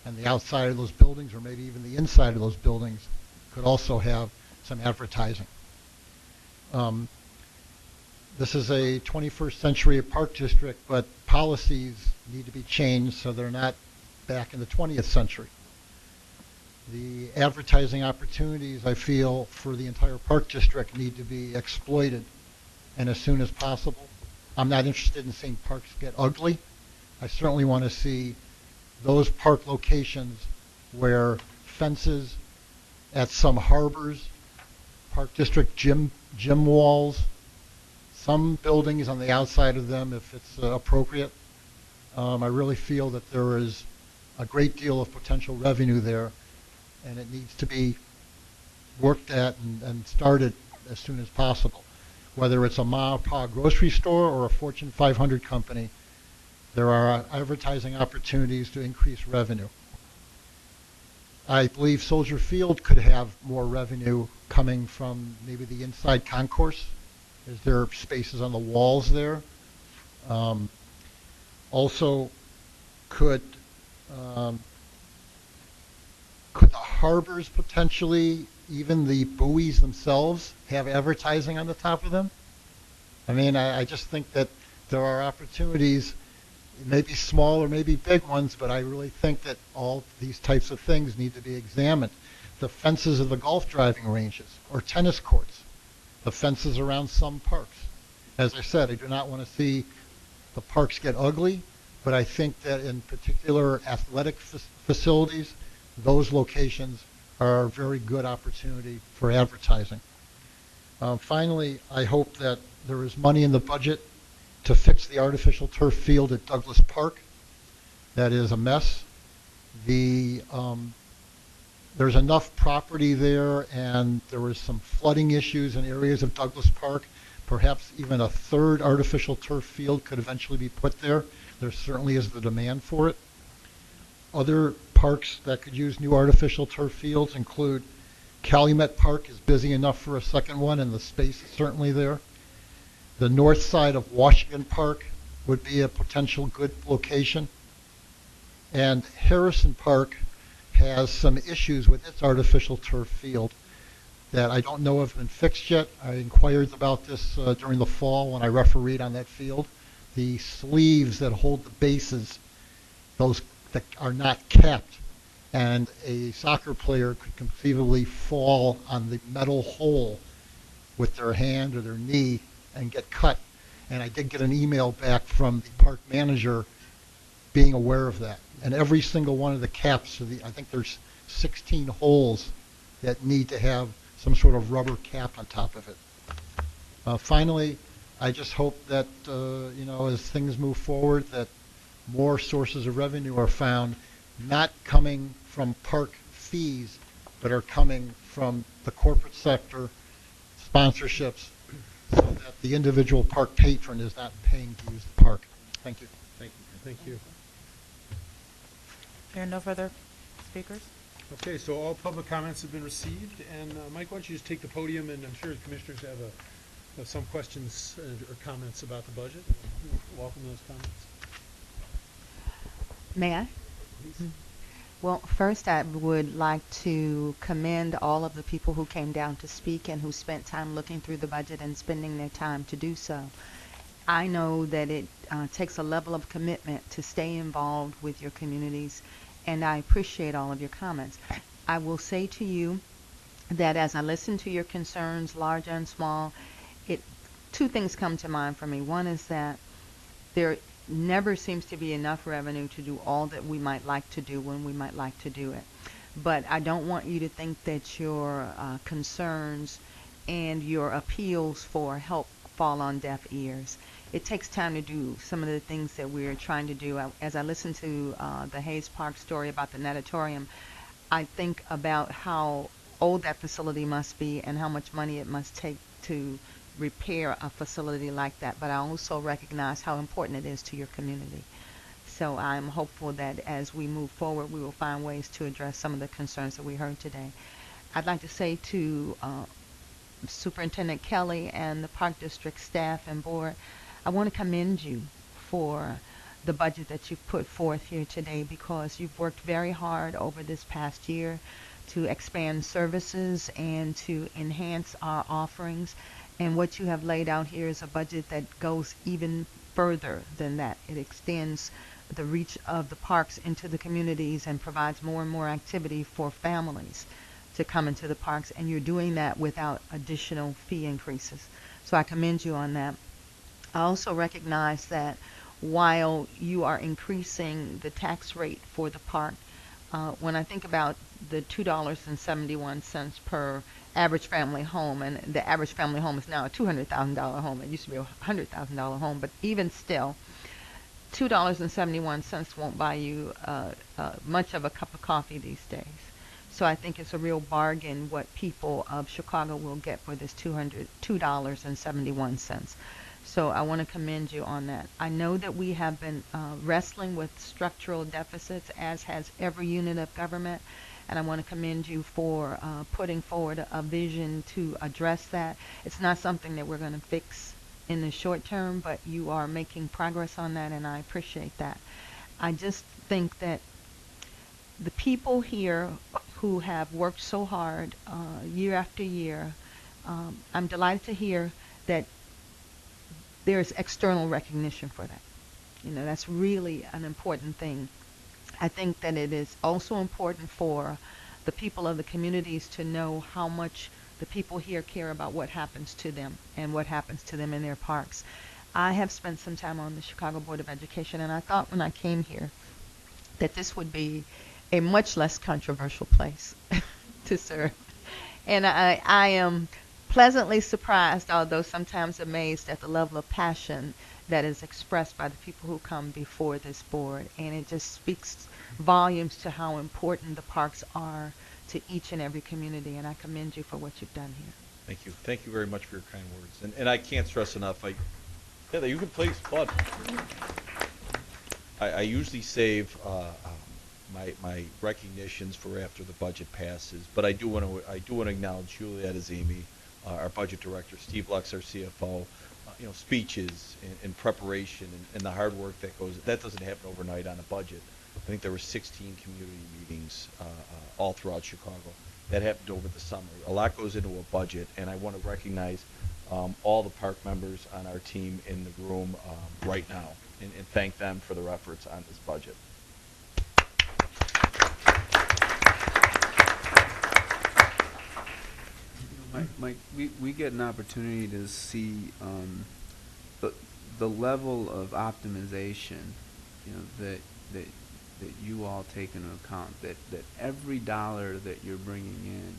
and the outside of those buildings, or maybe even the inside of those buildings, could also have some advertising. This is a 21st century park district, but policies need to be changed so they're not back in the 20th century. The advertising opportunities, I feel, for the entire park district need to be exploited, and as soon as possible. I'm not interested in seeing parks get ugly. I certainly want to see those park locations where fences at some harbors, park district gym walls, some buildings on the outside of them if it's appropriate. I really feel that there is a great deal of potential revenue there, and it needs to be worked at and started as soon as possible. Whether it's a Ma and Pa grocery store or a Fortune 500 company, there are advertising opportunities to increase revenue. I believe Soldier Field could have more revenue coming from maybe the inside concourse, as there are spaces on the walls there. Also, could the harbors potentially, even the buoys themselves, have advertising on the top of them? I mean, I just think that there are opportunities, maybe small or maybe big ones, but I really think that all these types of things need to be examined. The fences of the golf driving ranges or tennis courts, the fences around some parks. As I said, I do not want to see the parks get ugly, but I think that in particular athletic facilities, those locations are a very good opportunity for advertising. Finally, I hope that there is money in the budget to fix the artificial turf field at Douglas Park. That is a mess. There's enough property there, and there was some flooding issues in areas of Douglas Park. Perhaps even a third artificial turf field could eventually be put there. There certainly is the demand for it. Other parks that could use new artificial turf fields include Calumet Park is busy enough for a second one, and the space is certainly there. The north side of Washington Park would be a potential good location. And Harrison Park has some issues with its artificial turf field that I don't know have been fixed yet. I inquired about this during the fall when I refereed on that field. The sleeves that hold the bases, those that are not capped, and a soccer player could conceivably fall on the metal hole with their hand or their knee and get cut. And I did get an email back from the park manager being aware of that. And every single one of the caps, I think there's 16 holes that need to have some sort of rubber cap on top of it. Finally, I just hope that, as things move forward, that more sources of revenue are found, not coming from park fees, but are coming from the corporate sector, sponsorships, so that the individual park patron is not paying to use the park. Thank you. Thank you. Thank you. There are no further speakers? Okay, so all public comments have been received, and Mike, why don't you just take the podium, and I'm sure the commissioners have some questions or comments about the budget. Welcome those comments. May I? Please. Well, first I would like to commend all of the people who came down to speak and who spent time looking through the budget and spending their time to do so. I know that it takes a level of commitment to stay involved with your communities, and I appreciate all of your comments. I will say to you that as I listen to your concerns, large and small, two things come to mind for me. One is that there never seems to be enough revenue to do all that we might like to do when we might like to do it. But I don't want you to think that your concerns and your appeals for help fall on deaf ears. It takes time to do some of the things that we're trying to do. As I listen to the Hayes Park story about the natatorium, I think about how old that facility must be and how much money it must take to repair a facility like that. But I also recognize how important it is to your community. So I'm hopeful that as we move forward, we will find ways to address some of the concerns that we heard today. I'd like to say to Superintendent Kelly and the Park District staff and board, I want to commend you for the budget that you've put forth here today, because you've worked very hard over this past year to expand services and to enhance our offerings. And what you have laid out here is a budget that goes even further than that. It extends the reach of the parks into the communities and provides more and more activity for families to come into the parks, and you're doing that without additional fee increases. So I commend you on that. I also recognize that while you are increasing the tax rate for the park, when I think about the $2.71 per average family home, and the average family home is now a $200,000 home. It used to be a $100,000 home, but even still, $2.71 won't buy you much of a cup of coffee these days. So I think it's a real bargain what people of Chicago will get for this $2.71. So I want to commend you on that. I know that we have been wrestling with structural deficits, as has every unit of government, and I want to commend you for putting forward a vision to address that. It's not something that we're going to fix in the short term, but you are making progress on that, and I appreciate that. I just think that the people here who have worked so hard year after year, I'm delighted to hear that there's external recognition for that. That's really an important thing. I think that it is also important for the people of the communities to know how much the people here care about what happens to them and what happens to them in their parks. I have spent some time on the Chicago Board of Education, and I thought when I came here that this would be a much less controversial place to serve. And I am pleasantly surprised, although sometimes amazed, at the level of passion that is expressed by the people who come before this board. And it just speaks volumes to how important the parks are to each and every community. And I commend you for what you've done here. Thank you. Thank you very much for your kind words. And I can't stress enough, Heather, you can please, Bud. I usually save my recognitions for after the budget passes, but I do want to acknowledge Juliet Azimi, our budget director, Steve Lux, our CFO, speeches and preparation and the hard work that doesn't happen overnight on a budget. I think there were 16 community meetings all throughout Chicago. That happened over the summer. A lot goes into a budget, and I want to recognize all the park members on our team in the room right now and thank them for their efforts on this budget. Mike, we get an opportunity to see the level of optimization, you know, that you all take into account. That every dollar that you're bringing in,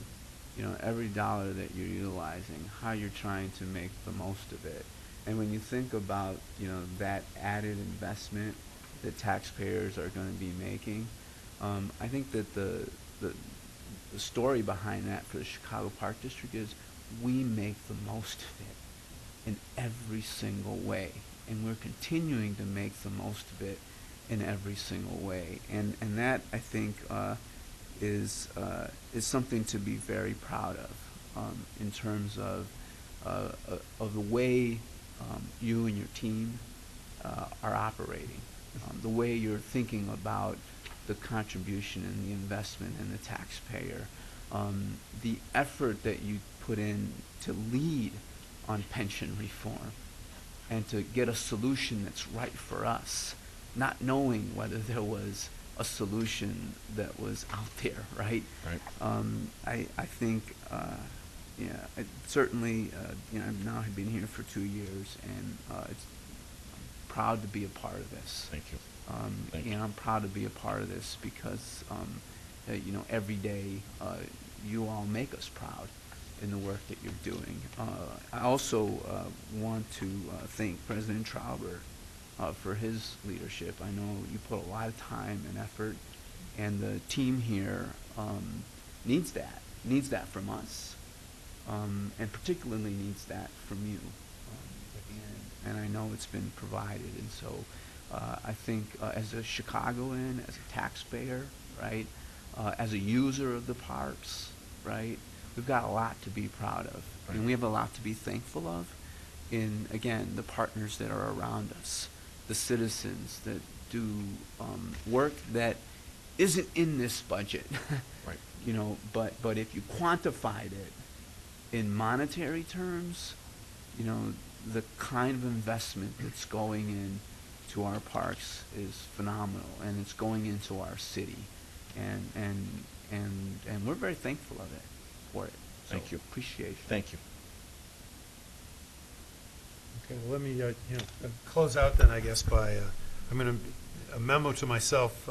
you know, every dollar that you're utilizing, how you're trying to make the most of it. And when you think about, you know, that added investment that taxpayers are going to be making, I think that the story behind that for the Chicago Park District is we make the most of it in every single way, and we're continuing to make the most of it in every single way, and that I think is something to be very proud of in terms of the way you and your team are operating, the way you're thinking about the contribution and the investment and the taxpayer, the effort that you put in to lead on pension reform and to get a solution that's right for us, not knowing whether there was a solution that was out there, right? Right. I think, certainly, you know, I've now been here for 2 years, and I'm proud to be a part of this. Thank you. Thank And you. I'm proud to be a part of this because, you know, every day you all make us proud in the work that you're doing. I also want to thank President Traubert for his leadership. I know you put a lot of time and effort, and the team here needs that from us, and particularly needs that from you. And I know it's been provided, and so I think as a Chicagoan, as a taxpayer, right, as a user of the parks, right, we've got a lot to be proud of, and we have a lot to be thankful of in, again, the partners that are around us, the citizens that do work that isn't in this budget, Right. you know, but if you quantified it in monetary terms, you know, the kind of investment that's going in to our parks is phenomenal, and it's going into our city, and we're very thankful of it, for it. So Thank you. Appreciate it. Thank you. Okay, well, let me close out then, I guess, by I'm going to a memo to myself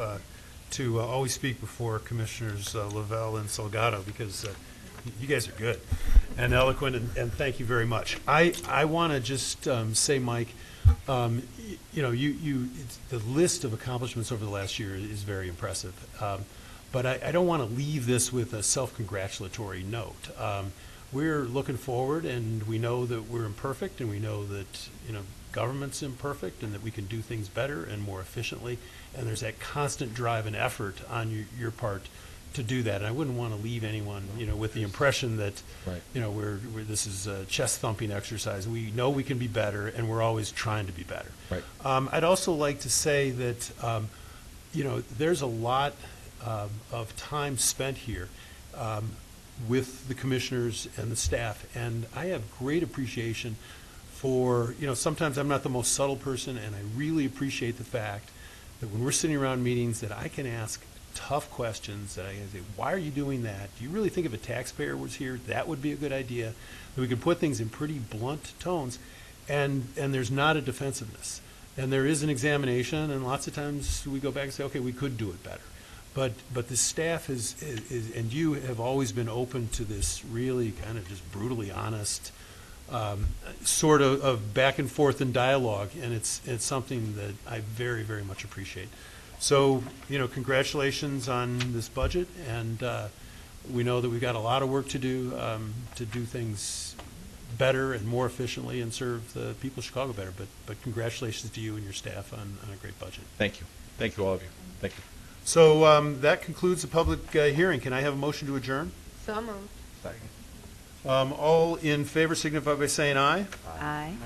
to always speak before Commissioners Lavelle and Salgado, because you guys are good and eloquent, and thank you very much. I want to just say, Mike, you know, the list of accomplishments over the last year is very impressive. But I don't want to leave this with a self-congratulatory note. We're looking forward, and we know that we're imperfect, and we know that, you know, government's imperfect, and that we can do things better and more efficiently. And there's that constant drive and effort on your part to do that. And I wouldn't want to leave anyone, you know, with the impression that, Right. you know, this is a chest thumping exercise. We know we can be better, and we're always trying to be better. Right. I'd also like to say that, you know, there's a lot of time spent here with the commissioners and the staff, and I have great appreciation for, you know, sometimes I'm not the most subtle person, and I really appreciate the fact that when we're sitting around meetings that I can ask tough questions, that I can say, why are you doing that? Do you really think if a taxpayer was here, that would be a good idea? That we could put things in pretty blunt tones, and there's not a defensiveness. And there is an examination, and lots of times we go back and say, okay, we could do it better. But the staff is and you have always been open to this really kind of just brutally honest sort of back and forth and dialogue, and it's something that I very, very much appreciate. So, you know, congratulations on this budget, and we know that we've got a lot of work to do things better and more efficiently and serve the people of Chicago better. But congratulations to you and your staff on a great budget. Thank you. Thank you, all of you. Thank you. So that concludes the public hearing. Can I have a motion to adjourn? So moved. All in favor signify by saying aye. Aye.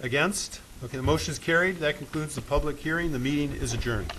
Against? Okay, the motion is carried. That concludes the public hearing. The meeting is adjourned.